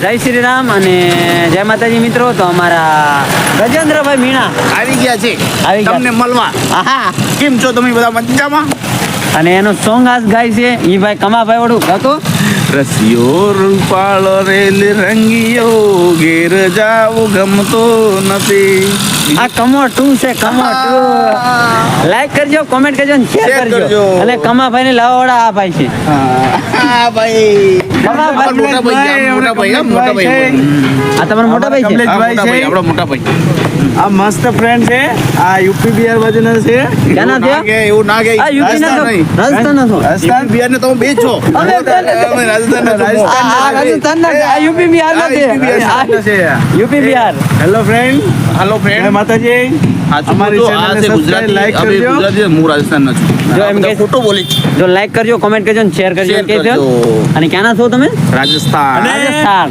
જય શ્રી રામ અને જય માતાજી મિત્રો. તો અમારા ગજેન્દ્રભાઈ મીણા આવી ગયા છે તમને મળવા. આહા કેમ છો તમે બધા મજામાં? અને એનો સોંગ આજ ગાય છે ઈ ભાઈ કમાભાઈ વાળું ગાતો. રસિયો રૂપાળો રેલ રંગીયો ઘેર જાવું ગમતો નથી. આ કમો ટુ છે, કમો ટુ. લાઈક કરજો, કોમેન્ટ કરજો ને શેર Share કરજો. કરજો. અને કમાભાઈ ને લાવવાવાળા આ ભાઈ છે. હા ભાઈ કમાભાઈ મોટા ભાઈ મોટા ભાઈ મોટા ભાઈ આ તમારા મોટા ભાઈ છે. હા, મોટા ભાઈ આપણો મોટા ભાઈ. આ મસ્ત ફ્રેન્ડ છે. આ યુપી બિહાર બાજુના છે. ક્યાંના એવું ના થયા? કે એવું ના કે આ યુપી ના છો? નહીં. રાજસ્થાન ના છો? યુપી બિહાર ને તમે બે જ છો. અમે રાજસ્થાન આ રાજસ્થાન ના છે. આ યુપી બિહાર ના છે. યુપી બિહાર. હેલો ફ્રેન્ડ, હાલો જય ફ્રેન્ડ. માતાજી. અમારી ચેનલને સબસ્ક્રાઇબ, લાઈક કરજો. હું રાજસ્થાન છું. જો એમ કે- ખોટું બોલી જો લાઈક કરજો, કોમેન્ટ કરજો ને શેર કરજો Share કે કરજો. અને ક્યાંના છો તમે? રાજસ્થાન રાજસ્થાન.